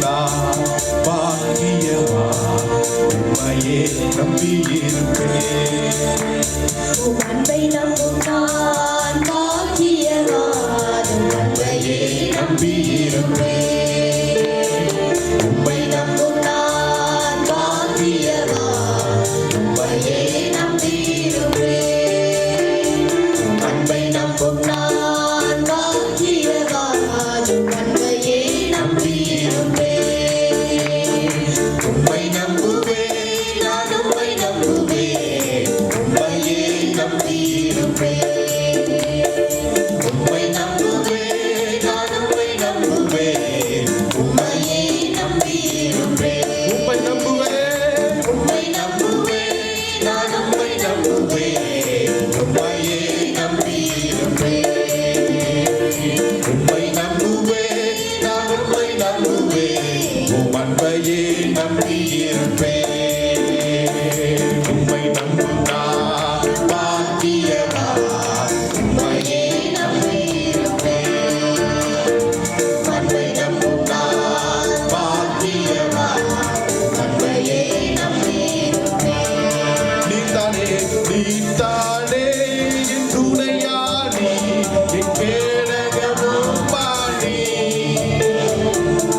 நான் பாக்கியமா உம்மையே நம்பியிருப்பேன். அன்பை நம்பும் நான் பாக்கியவான் அன்பையே நம்பியிருப்பேன். உம்மை நம்பும் நான் பாக்கியவான் உம்மையே நம்பியிருப்பேன். அன்பை நம்பும் நான் பாக்கியவான் அன்பையே நம்பியிருப்பேன். உம்மை நம்புவேன் நான் உம்மை நம்புவேன் உம்மையே நம்பியிருப்பேன். உம்மை நம்புவேன் நான் உம்மை நம்புவேன் உம்மையே நம்பியிருப்பேன். உம்மை நம்புவேன் உம்மை நம்புவேன் நான் உம்மை நம்புவேன் உம்மையே நம்பியிருப்பேன். உம்மை நம்புவேன் நான் உம்மை நம்புவேன் உம் அன்பையே நம்பியிருப்பேன். உம்மை நம்பும் நான் பாக்கியவான் உம்மையே நம்பியிருப்பேன். அன்பை நம்பும் நான் பாக்கியவான் உம்மையே நம்பியிருப்பேன். நீதானே நீதானே என் துணையானி என் கேடகமும் பாணி.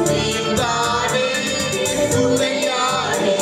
நீதானே என் துணையானி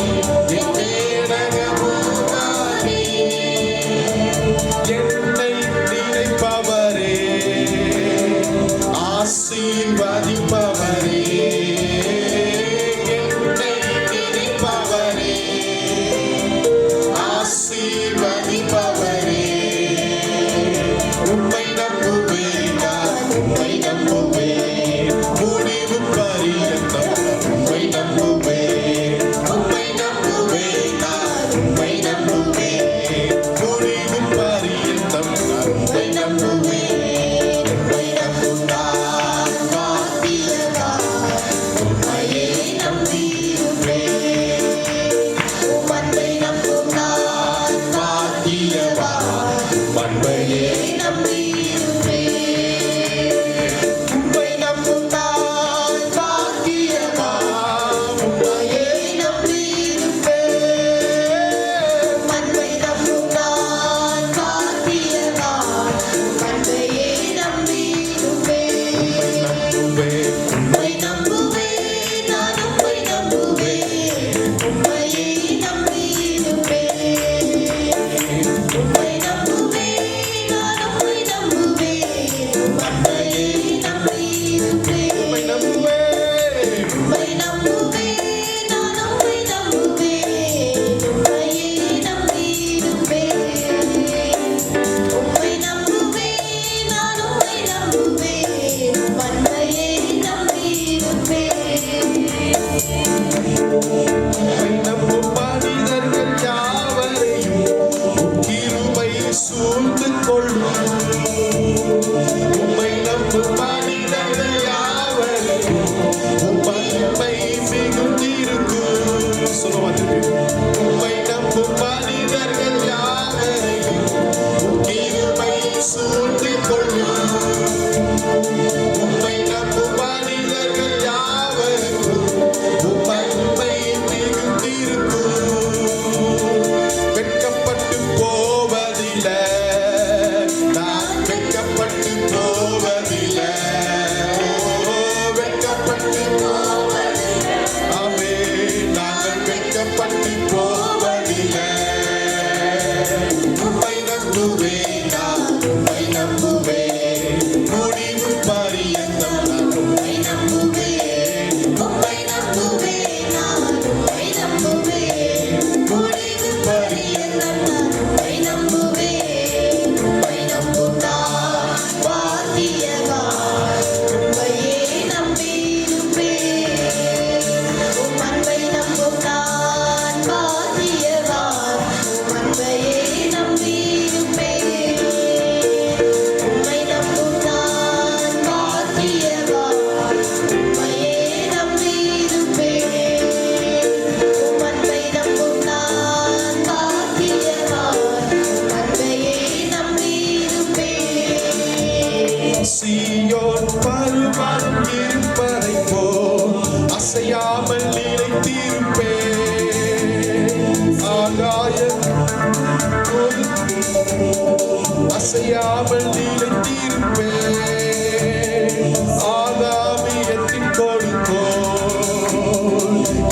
கொடுத்தோம்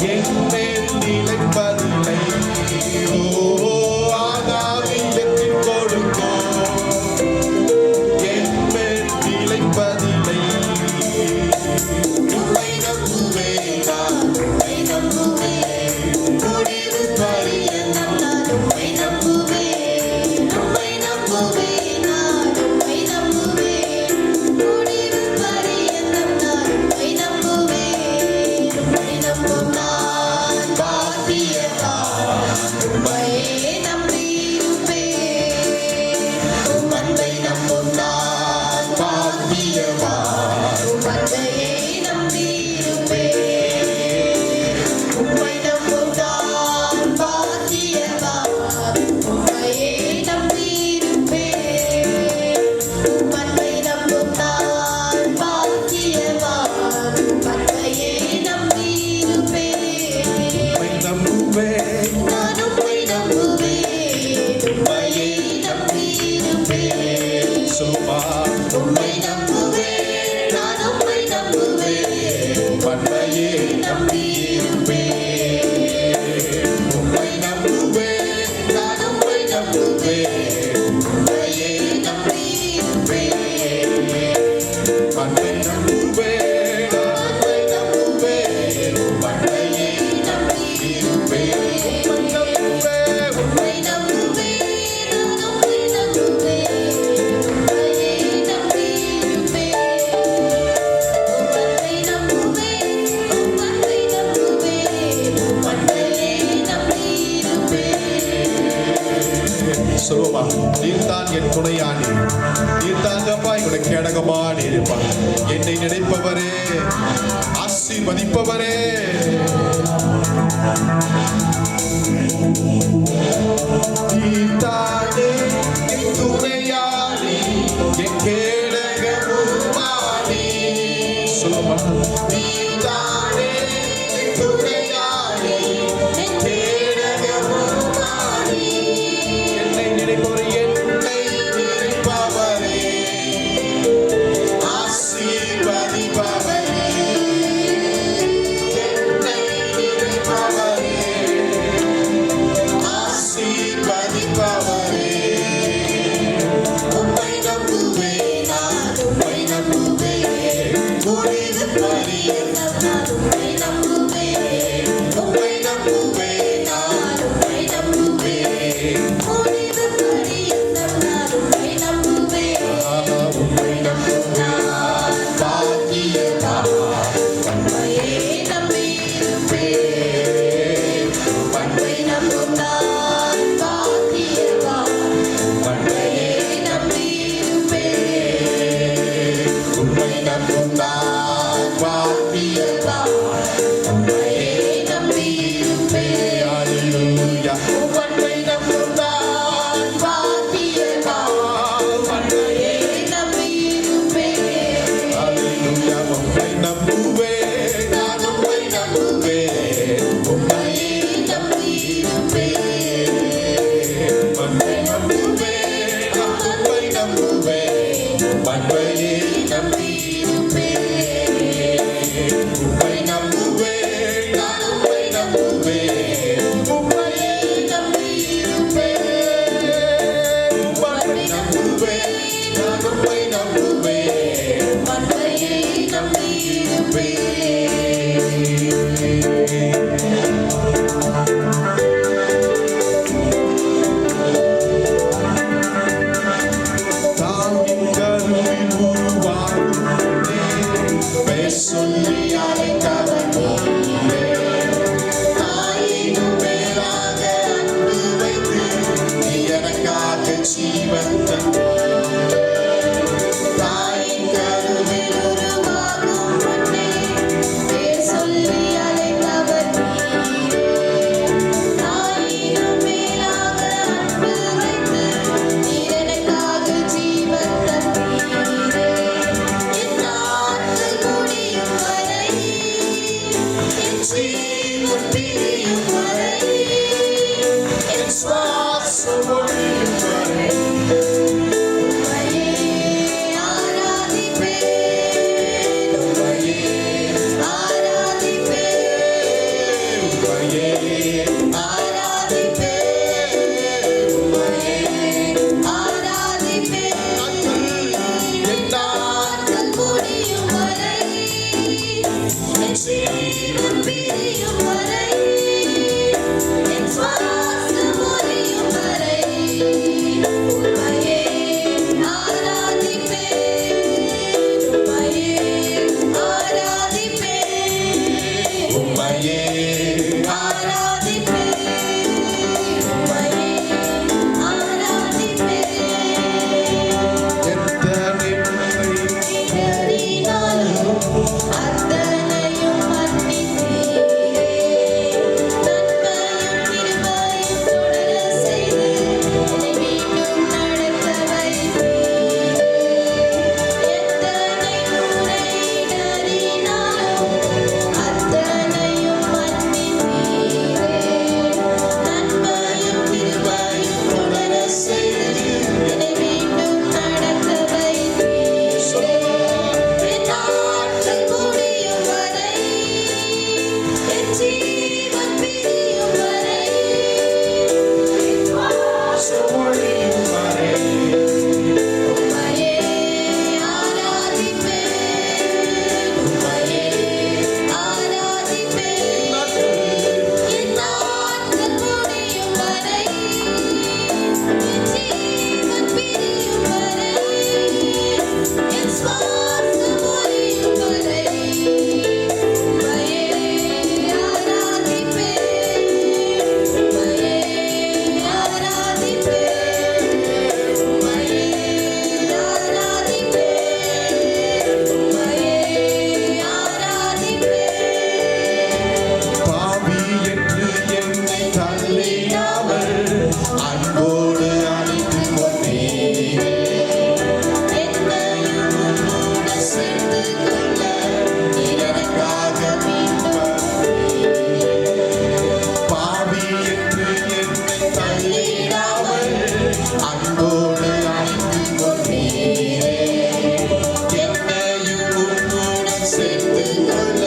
என் மேல் நிலைப்பதில்லை ஆதாவில் எட்டி கொடுத்தோம் என் மேல் நிலைப்பதில்லை உம்மை நம்புவேன் நான் உம்மை நம்புவேன் முடிவு பரியந்தம் நான் உம்மை நம்புவேன் உம்மை நம்புவேன் நான் உம்மை நம்புவேன் முடிவு பரியந்தம் நான் உம்மை நம்புவேன் உம்மை நம்பும் நான் பாக்கியவான் உம்மையே நம்பியிருப்பேன் உம் அன்பை நம்பும் நான் பாக்கியவான் உம் அன்பையே நம்பியிருப்பேன் உம்மை நம்பும் நான் பாக்கியவான் உம்மையே நம்பியிருப்பேன் உம் அன்பை நம்பும் நான் பாக்கியவான் உம் அன்பையே நம்பியிருப்பேன் உம்மை நம்புவேன் நான் உம்மை நம்புவேன் உம்மையே நம்பியிருப்பேன் சும்மா உம்மை நம்புவேன் நான் உம்மை நம்புவேன் பண்பையே நம்பியிருப்பேன் உம்மை நம்புவேன் நான் உம்மை நம்புவேன் உம்மையே நம்பியிருப்பேன் பண்பை நம்புவேன் உம்மை நம்புவேன் பண்பையே நம்பியிருப்பேன் நம்புவேன் உம்மை நம்புவேன் நான் உம்மை நம்புவேன் உம்மையே நம்பியிருப்பேன் உம் அன்பை நம்புவேன் உம் அன்பை நம்புவேன் உம் அன்பையே நம்பியிருப்பேன் சொல்லுமா நீர்தான் என் துணையானி நீர்தாங்கப்பா என்னோட கேடகமானி இருப்பான் என்னை நினைப்பவரே ஆசீர்வதிப்பவரே நீர்தானே என் துணையானி என் கேடகமானி சொல்லுமா நீர்தானே என் துணையானி என் கேடகமானி என்னை நினைப்பவரே என்னை நினைப்பவரே ஆசீர்வதிப்பவரே என்னை நினைப்பவரே ஆசீர்வதிப்பவரே உம்மை நம்புவேன் நான் உம்மை நம்புவேன் முடிவு பரியந்தம் நான் உம்மை நம்புவேன் உம்மை நம்புவேன் நான் உம்மை நம்புவேன் முடிவு பரியந்தம் நான் உம்மை நம்புவேன் உம்மை நம்பும் நான் பாக்கியவான் உம்மையே நம்பியிருப்பேன் உம்மை நம்பும் நான் பாக்கியவான் உம்மையே நம்பியிருப்பேன் உம்மை நம்பும் நான் பாக்கியவான் உம்மையே நம்பியிருப்பேன் Hallelujah. உம்மை நம்பும் நான் பாக்கியவான் உம்மையே நம்பியிருப்பேன் Hallelujah. உம்மை நம்புவேன் நான் உம்மை நம்புவேன் உம்மையே நம்பியிருப்பேன் உம்மை நம்புவேன் உம்மை நம்புவேன் பண்பையே நம்பியிருப்பேன் உம்மை நம்புவேன் நான் உம்மை நம்புவேன் உம்மையே நம்பியிருப்பேன் உம்மை நம்புவேன் நான் உம்மை நம்புவேன் உம்மையே நம்பியிருப்பேன் தாயின் கருவில் உருவாகும் பெயர் சொல்லி அழைத்தவர் நீரே. தாயினும் மேலாக அன்பு வைத்து நீ எனக்காக ஜீவன் தந்தீர். தாயின் கருவில் உருவாகும் முன்னே பேர் சொல்லி அழைத்தவர் நீரே. தாயினும் மேலாக அன்பு வைத்து நீர் எனக்காக ஜீவன் தந்தீரே. என் நாட்கள் முடியும் வரை என் ஜீவன் பிரியும் வரை என் சுவாசம் ஒழியும் வரை உம்மையே ஆராதிப்பேன் உம்மையே என் ஜீவன் பிரியும் வரை, என் சுவாசம் ஒழியும் வரை, உம்மையே ஆராதிப்பேன், உம்மையே ஆராதிப்பேன், உம்மையே ஆராதிப்பேன், உம்மையே ஆராதிப்பேன். எத்தனை இடறினாலும் அத்தனையும் மன்னித்தீரே. நன்மையும் கிருபையும் தொடர செய்து என்னை மீண்டும் நடக்க வைத்தீரே. எத்தனை முறை இடறினாலும் அத்தனையும் மன்னித்தீரே. நன்மையும் கிருபையும் தொடர செய்து என்னை மீண்டும் நடக்க வைத்தீரே. என் நாட்கள் முடியும் வரை, என் ஜீவன் பிரியும் வரை, என் சுவாசம் ஒழியும் வரை, உம்மையே ஆராதிப்பேன், உம்மையே ஆராதிப்பேன். என் நாட்கள் முடியும் வரை, என் ஜீவன் பிரியும் வரை, என் சுவாசம் ஒழியும் வரை, உம்மையே ஆராதிப்பேன், உம்மையே ஆராதிப்பேன், உம்மையே ஆராதிப்பேன், உம்மையே ஆராதிப்பேன். பாவி என்று என்னை தள்ளிடாமல் அன்போடு அழைத்து கொண்டீரே. என்னையும் உம்மோடு சேர்த்துக் கொள்ள நீர் எனக்காக மீண்டும் பாவி என்று என்னை தள்ளிடாமல் அன்போடு அழைத்து கொண்டீரே. என்னையும் உம்முடன் சேர்த்துக் கொள்ள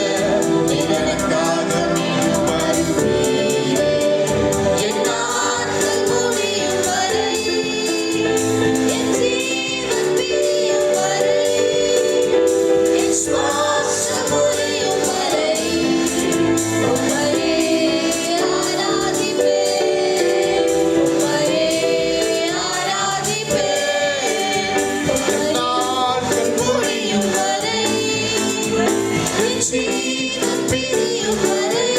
நீர் எனக்காக மீண்டும் வருவீரே. என் நாட்கள் முடியும் வரை, என் ஜீவன் பிரியும் வரை, என் சுவாசம் ஒழியும் வரை, உம்மையே ஆராதிப்பேன், உம்மையே ஆராதிப்பேன். நாட்கள் முடியும் வரை, என் ஜீவன் பிரியும் வரை,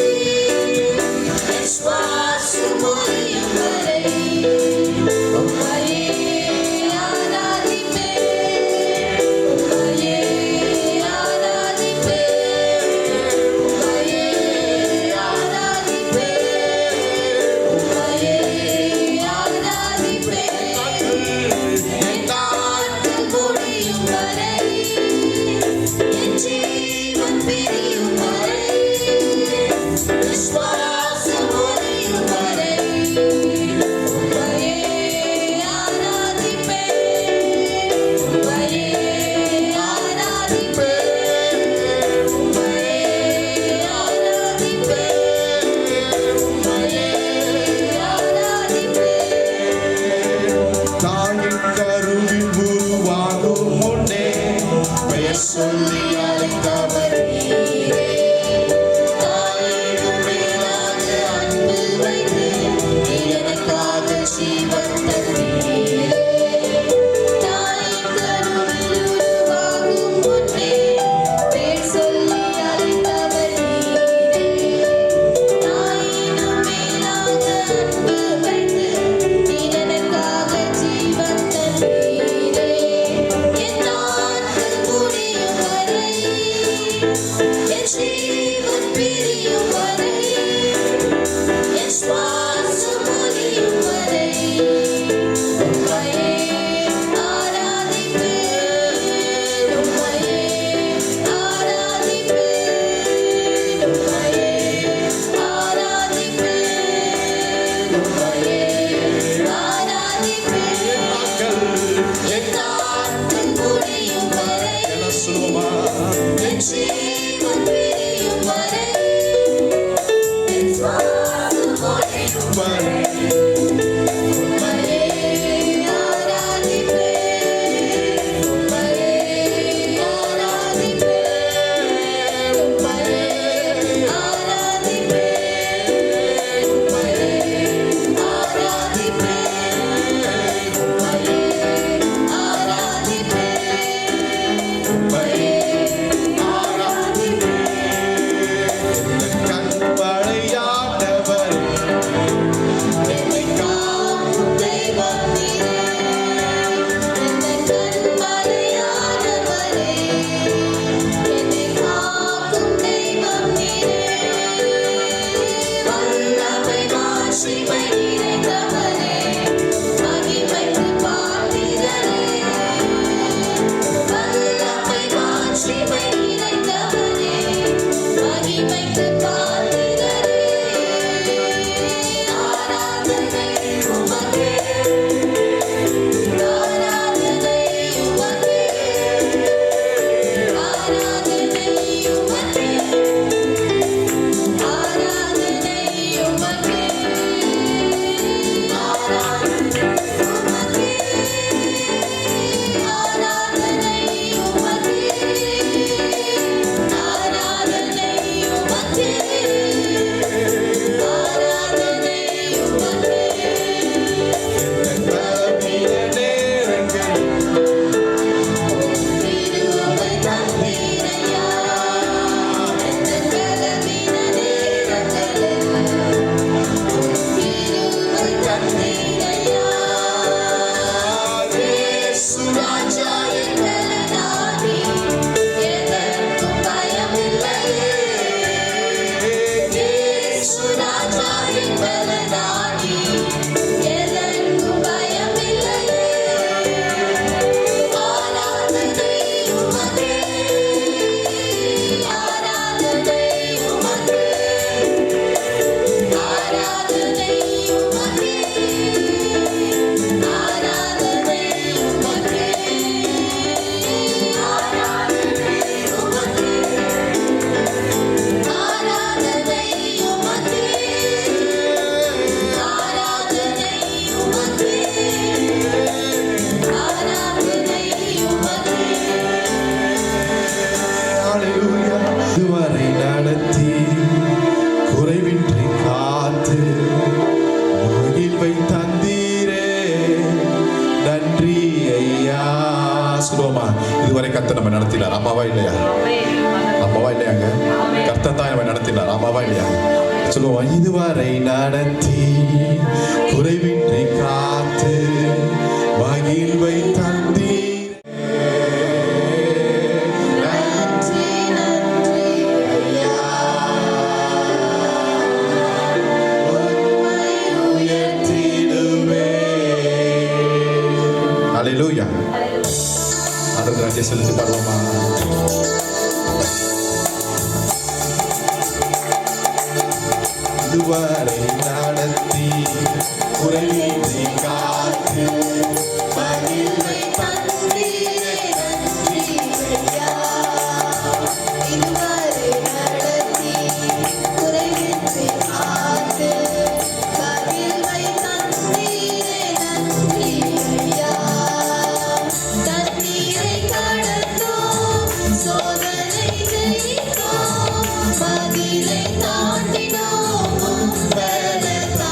என் சுவாசம் ஒழியும் வரை, உம்மையே ஆராதிப்பேன், உம்மையே ஆராதிப்பேன், உம்மையே ஆராதிப்பேன், உம்மையே ஆராதிப்பேன். என் நாட்கள் முடியும் வரை, என் ஜீவன் பிரியும் வரை, என் சுவாசம் ஒழியும் வரை, உம்மையே ஆராதிப்பேன், உம்மையே ஆராதிப்பேன், உம்மையே ஆராதிப்பேன், உம்மையே ஆராதிப்பேன். தாயின் கருவில் உருவாகும் முன்னே பெயர் சொல்லி அழைத்தவர் நீரே. தாயினும் மேலாக அன்பு வைத்து நீர் எனக்காக ஜீவன் தந்தீரே. தாயின் கருவில் உருவாகும் முன்னே பேர் சொல்லி அழைத்தவர் நீரே. தாயினும் மேலாக அன்பு வைத்து நீர் எனக்காக ஜீவன் தந்தீரே. என் நாட்கள் முடியும் வரை, என் ஜீவன் பிரியும் வரை, என் சுவாசம் ஒழியும் வரை, உம்மையே ஆராதிப்பேன், உம்மையே ஆராதிப்பேன், உம்மையே ஆராதிப்பேன், உம்மையே ஆராதிப்பேன். என் நாட்கள் முடியும் வரை, என சொல்லுவோமா? என் ஜீவன் பிரியும் வரை, என் சுவாசம் ஒழியும் இதுவரை கர்த்தர் நம்ம நடத்தினார். அம்மாவா இல்லையா? அம்மாவா இல்லையாங்க? கர்த்தர் தான் நம்ம நடத்தினார். அம்மாவா இல்லையா? சொல்லுவோம். இதுவரை நடத்தி குறைவின்றி காத்து மகிழ்வை தந்தீர். நன்றி நன்றி ஐயா உம்மை உயர்த்திடுவேன். ஹல்லேலூயா. ஆண்டவருக்கு நன்றி செலுத்தி பாடுவோமா? இதுவரை நடத்தி குறைவின்றி காத்து மகிழ்வை தந்தீரே நன்றி ஐயா இதுவரை நடத்தி குறைவின்றி காத்து மகிழ்வை தந்தீரே நன்றி ஐயா தண்ணீரை கடந்தோம் சோதனை ஜெயித்தோம் மதிலை தாண்டினோம் உம்பலத்தால்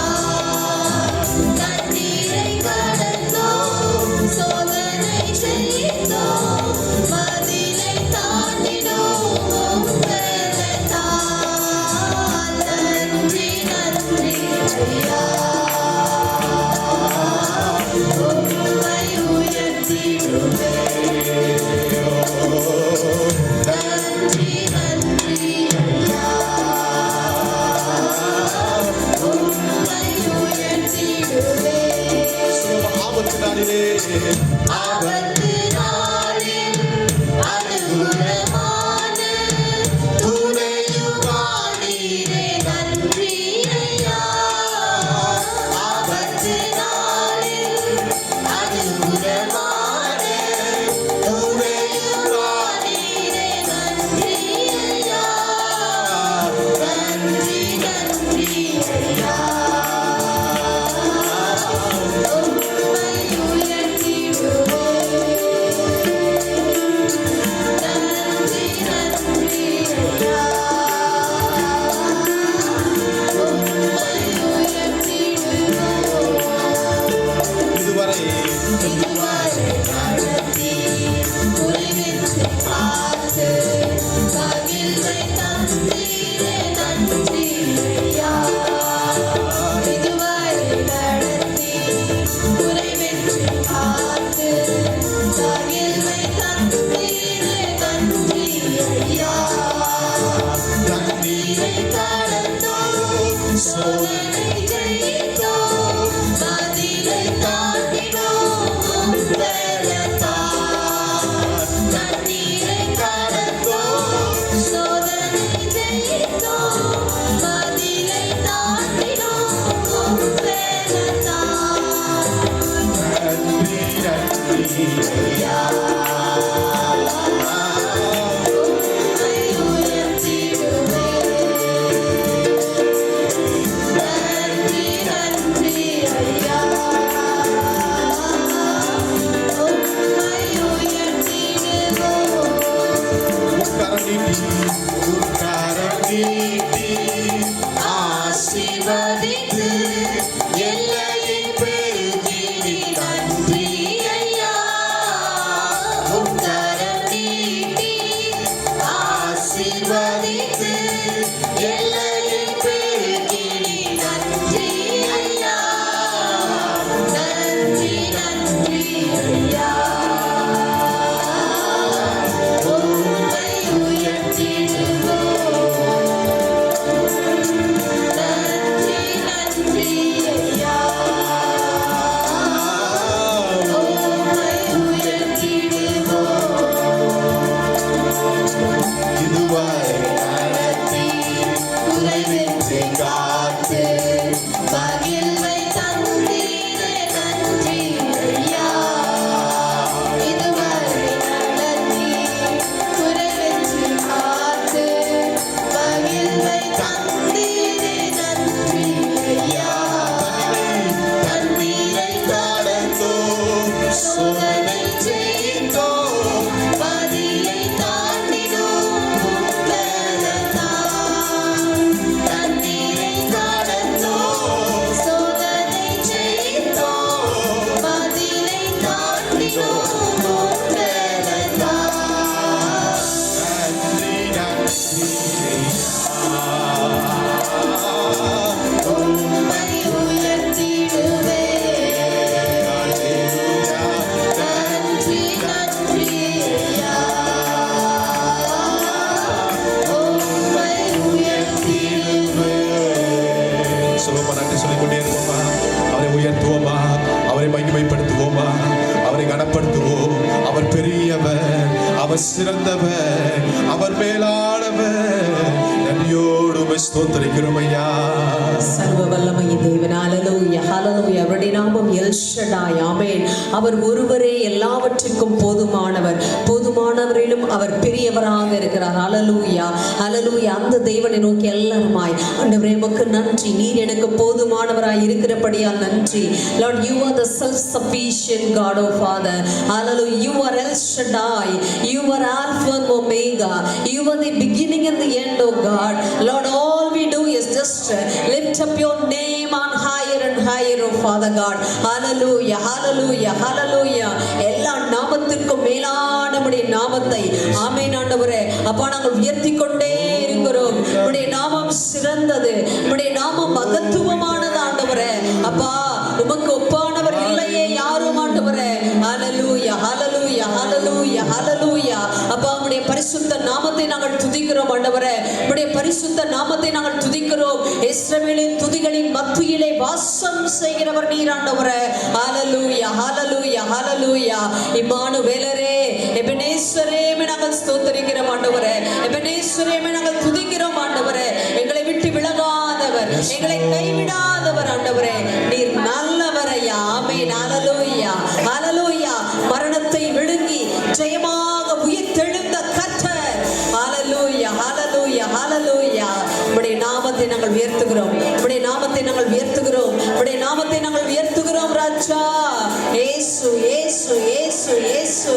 தண்ணீரை கடந்தோம் சோதனை ஜெயித்தோம் மதிலை தாண்டினோம் உம்பலத்தால் நன்றி நன்றி ஐயா உம்மை உயர்த்திடுவேன். நன்றி நன்றி ஐயா உம்மை உயர்த்திடுவேன். ஆபத்து நாளிலே ஆபத்து நாளில் அனுகூலமான துணையுமானீரே நன்றி ஐயா ஆபத்து நாளில் அனுகூலமான துணையுமானீரே நன்றி ஐயா நன்றி நன்றி ஐயா உம்மை உயர்த்திடுவேன். நன்றி நன்றி ஐயா உம்மை உயர்த்திடுவேன். இதுவரை இதுவரை நடத்தி குறைவின்றி காத்து மகிழ்வை தந்தீரே நன்றி ஐயா இதுவரை நடத்தி குறைவின்றி காத்து மகிழ்வை தந்தீரே நன்றி ஐயா தண்ணீரை கடந்தோம் சோதனை ஜெயித்தோம் மதிலை தாண்டினோம் உம்பலத்தால் தண்ணீரை கடந்தோம் சோதனை ஜெயித்தோம் மதிலை தாண்டினோம் உம்பலத்தால் நன்றி நன்றி ஐயா உம்மை உயர்த்திடுவேன். சிறந்தவர், அவர் மேலானவர். நன்றியோடு உம்மை ஸ்தோத்திரிக்கிறோம் ஐயா. சர்வ வல்லமையின் தேவன். ஹல்லேலூயா ஹல்லேலூயா. அவருடைய நாமம் எல் ஷடாய். ஆமென். அவர் ஒருவரே எல்லாவற்றிற்கும் போதுமானவர், போதுமானவரிலும் அவர் பெரியவராக இருக்கிறார். ஹல்லேலூயா ஹல்லேலூயா. அந்த தேவனை நோக்கி எல்லாருமாய் ஆண்டவரே உமக்கு நன்றி, நீர் எனக்கு போதுமானவராய் இருக்கிறபடியால் நன்றி. Lord, you are the self sufficient God, oh Father. Hallelujah. You are El Shaddai, you are Alpha and Omega, you are the beginning and the end, oh God. Lord, all we do is just lift up your name on higher and higher, oh Father God. Hallelujah hallelujah hallelujah. எல்லா நாமத்திற்கும் மேலான உம்முடைய நாமத்தை ஆமென் ஆண்டவரே அப்பா நாங்கள் உயர்த்தி கொண்டே இருக்கிறோம். உம்முடைய நாமம் சிறந்தது, உம்முடைய நாமம் மகத்துவமானது ஆண்டவரே. அப்பா உமக்கு ஒப்பானவர் இல்லையே யாரும் ஆண்டவரே. ஹல்லேலூயா ஹல்லேலூயா ஹல்லேலூயா ஹல்லேலூயா. அப்பா உம்முடைய பரிசுத்த நாமத்தை நாங்கள் துதிக்கிறோம் ஆண்டவரே. உம்முடைய பரிசுத்த நாமத்தை நாங்கள் துதிக்கிறோம். இஸ்ரவேலின் துதிகளின் மத்தியிலே வாசம் செய்கிறவர் நீர் ஆண்டவரே. ஹல்லேலூயா ஹல்லேலூயா ஹல்லேலூயா. இம்மானுவேலரே, எபெனேசரே நாங்கள் ஸ்தோத்திரிக்கிறோம் ஆண்டவரே. எபெனேசரே நாங்கள் துதிக்கிறோம் ஆண்டவரே. எங்களை விட்டு விலகாதவர், எங்களை கைவிடாதவர் ஆண்டவரே. நீர் நல்லவர் ஐயா. ஆமென். ஹல்லேலூயா ஹல்லேலூயா. மரணத்தை விழுங்கி ஜெயமாக உயிர்த்தெழுந்த கர்த்தர். ஹல்லேலூயா ஹல்லேலூயா ஹல்லேலூயா. உம்முடைய நாமத்தை நாங்கள் உயர்த்துகிறோம், உம்முடைய நாமத்தை நாங்கள் உயர்த்துகிறோம், உம்முடைய நாமத்தை நாங்கள் உயர்த்துகிறோம் ராஜா. இயேசு இயேசு இயேசு இயேசு.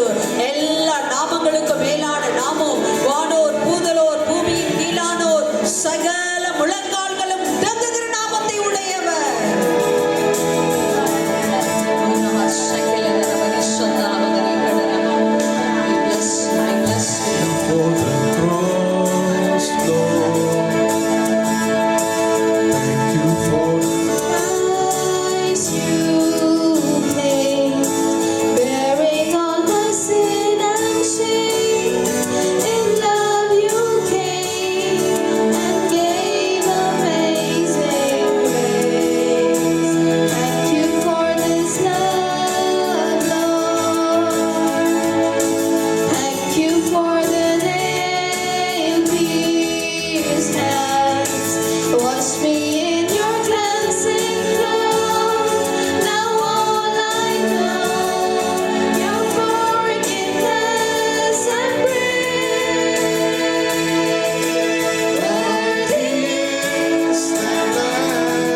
எல்லா நாமங்களுக்கும் மேலான நாமம். வானோர் பூதலோர் பூமியின் கீழானோர் சகல முழங்கால்களும் தங்குகிற நாமத்தை உடையவர். For the cross, Lord. Thank you for Christ you paid, bearing all my sin and shame. In love you came and gave amazing grace. Thank you for this love, Lord. Thank you for the nail-pierced hands. Wash me in your cleansing flow. Now all I know, your forgiveness and grace. Worthy is the Lamb,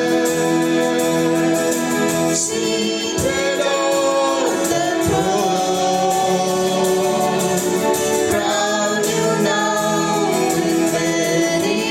seated on the throne. Crown you now with many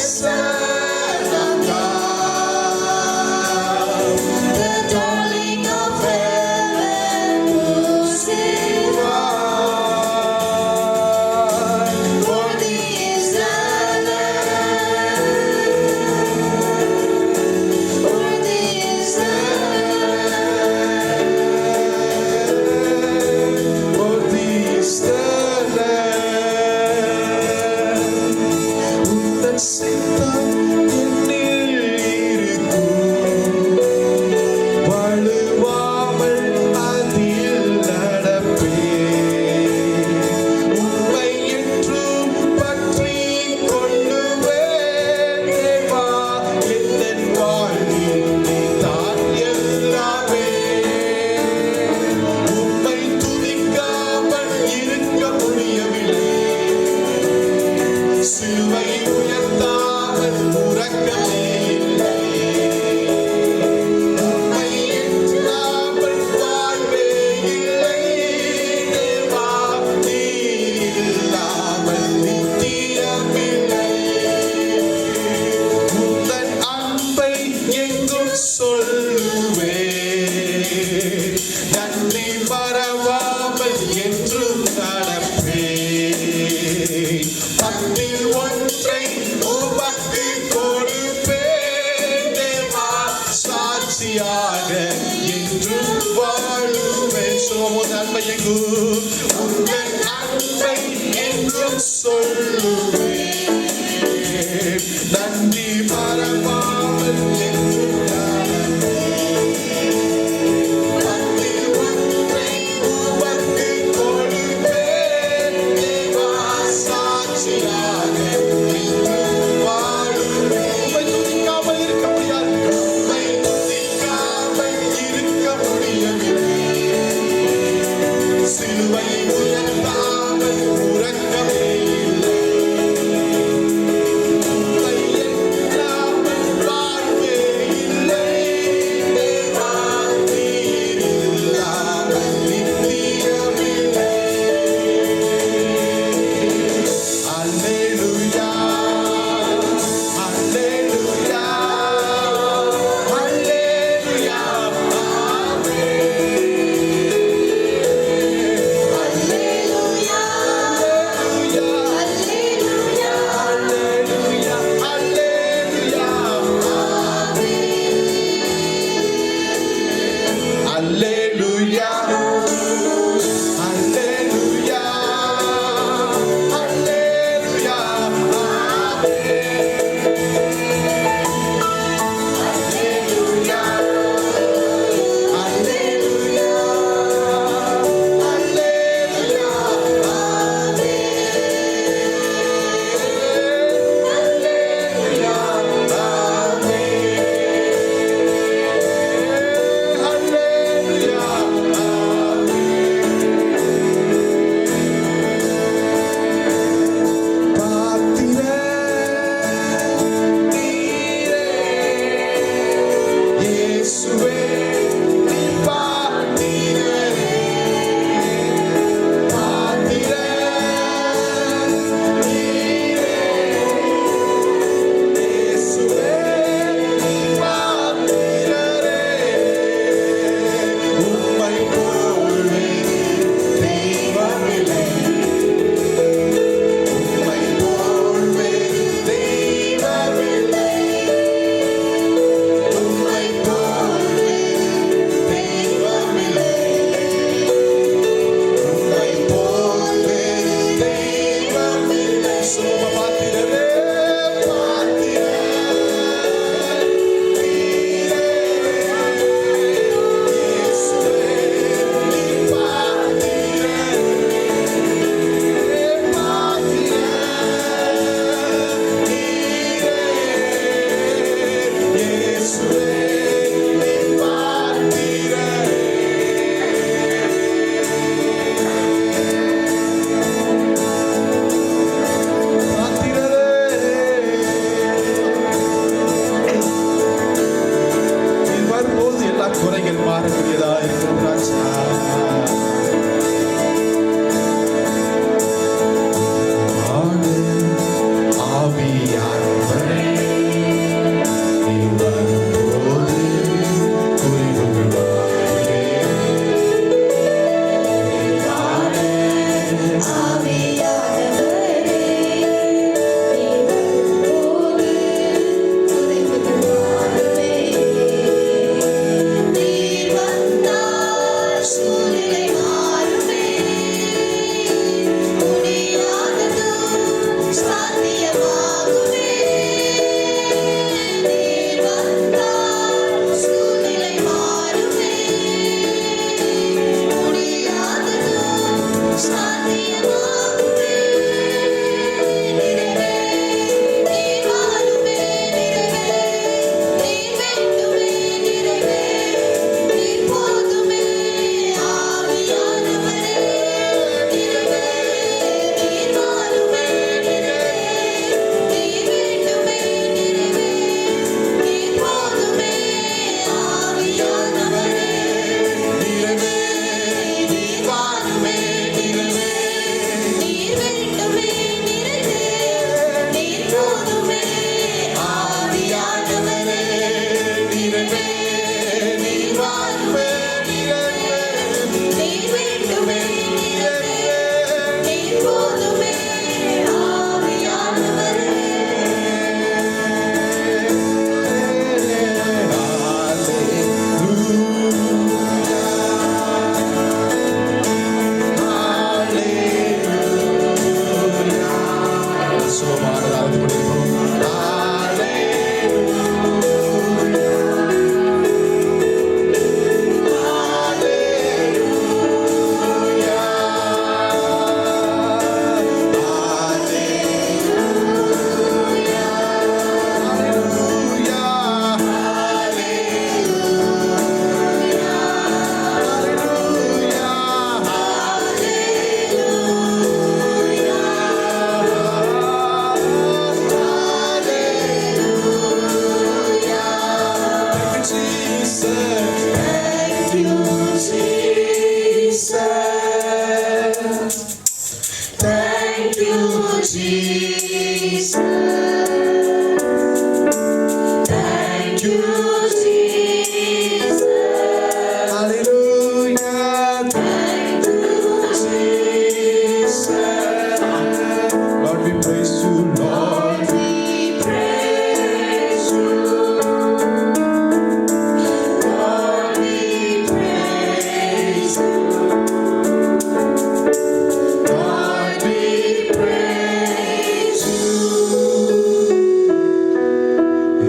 Son of God, the darling of heaven, crucified. Worthy is the Lamb. Worthy is the Worthy is the Lamb. உந்தன் சித்தம் என்னில் இருக்கும். வழுவாமல் அதில் நடப்பேன். உம்மை என்றும் பற்றிக் கொள்ளுவேன். தேவா, எந்தன் வாழ்வில் நீதான் எல்லாமே. உம்மை துதிக்காமல் இருக்க முடியவில்லை. சிலுவை உயர்த்தாமல் உறக்கமே இல்லை. உம்மை எண்ணாமல் வாழ்வே இல்லை. தேவா, நீர் இல்லாமல் நித்தியமில்லை. உந்தன் அன்பை எங்கும் சொல்லுவேன். நன்றி மறவாமல் என்றும் நடப்பேன். பத்தில் ஒன்றை உமக்கு கொடுப்பேன். தேவா, சாட்சியாக என்றும் வாழுவேன். சொல்லுவோம், அன்பை எங்கும், உந்தன் அன்பை எங்கும் சொல்லுவேன். நன்றி மறவாமல் என்றும் நடப்பேன். பத்தில் ஒன்றை உமக்கு கொடுப்பேன். தேவா, சாட்சியாக என்றும் வாழுவேன். உம்மை துதிக்காமல் இருக்க முடியாது. உம்மை துதிக்காமல் இருக்க முடியவில்லை. சிலுவை உயர்த்தாமல் உறக்கமே இல்லை. உம்மை எண்ணாமல் வாழ்வே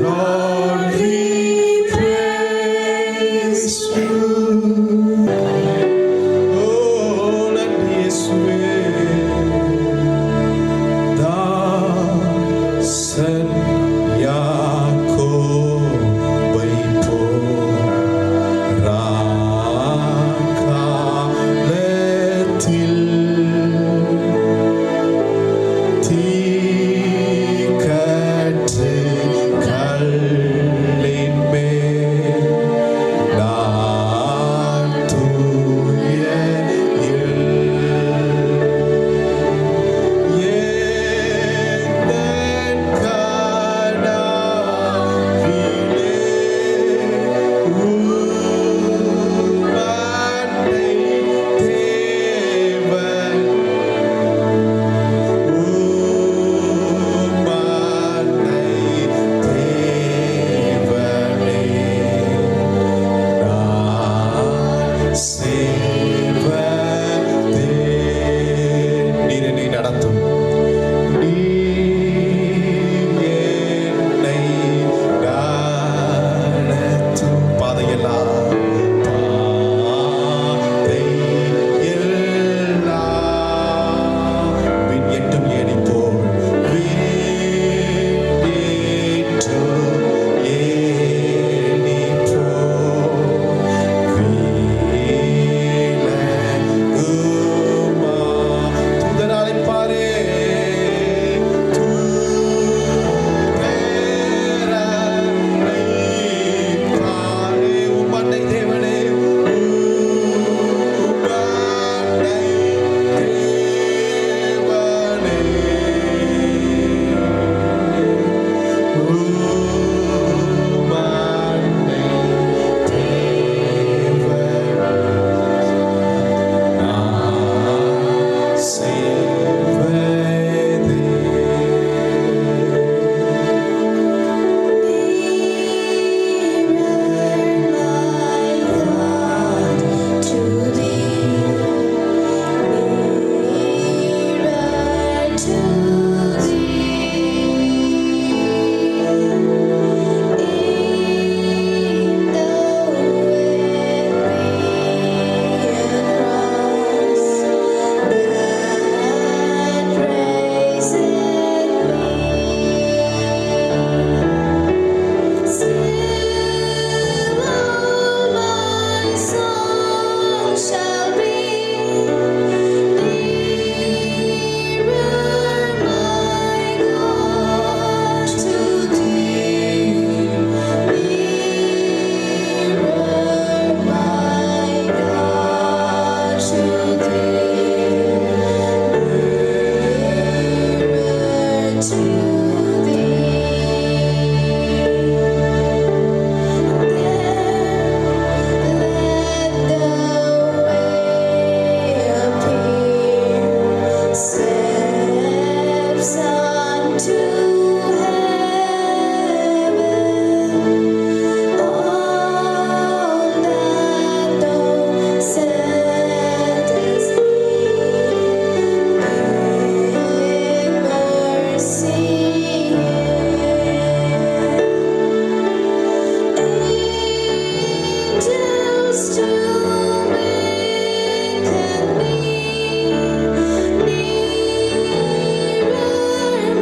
Lord, we praise you. Oh, நன்றி இயேசுவே. தாசன் யாக்கோபை போல் ராக்காலத்தில் தீக்கற்று கல்லின் மேல் நான் தூயயில் எந்தன் கனாவிலே உம்மாண்டை தேவன் உம்மாண்டை தேவனே நான் சேவதே. நீர் என்னை நடத்தும். நீர் என்னை நடத்தும் பாதையெல்லாம் விண் எட்டும் ஏணி போல் விண்ணேற்றும் ஏணி போல் விலகுமா. தூதர் அழைப்பாரே, தூதர் அழைப்பாரே. உம்மண்டை தேவனே, உம்மண்டை தேவனே, உம்மண்டை தேவனே, நான் சேவதே. Shall be nearer, my God, to thee. Nearer, my God, to thee. Nearer to steps unto heaven, all that thou settest in mercy. Angels to waken me, nearer,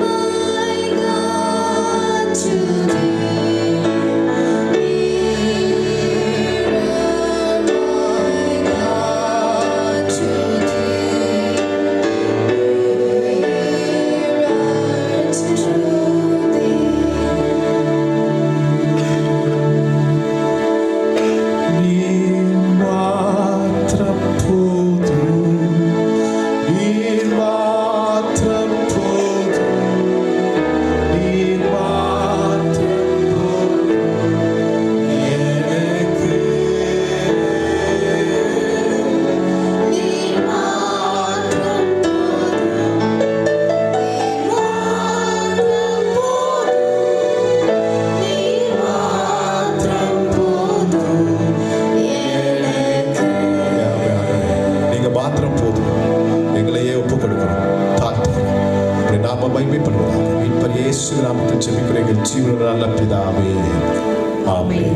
my God, to thee. Nearer, my God, to thee. Nearer to thee. நீர் மாத்திரம் போதும். நீர் மாத்திரம் போதும். நீர் மாத்திரம் போதும் எனக்கு. நீர் மாத்திரம் போதும். நீர் மாத்திரம் போதும். நீர் மாத்திரம் போதும் எனக்கு. நீங்க மாத்திரம் போதும். எங்களையே ஒப்புக் கொடுக்கிறோம், தாழ்த்துகிறோம். உம்முடைய நாம மகிமைப்படுவதாக. மீட்பர் மீட்பர் இயேசு நாமத்தில் ஜெபிக்கிறேன் ஜீவனுள்ள நல்ல பிதாவே ஆமென்.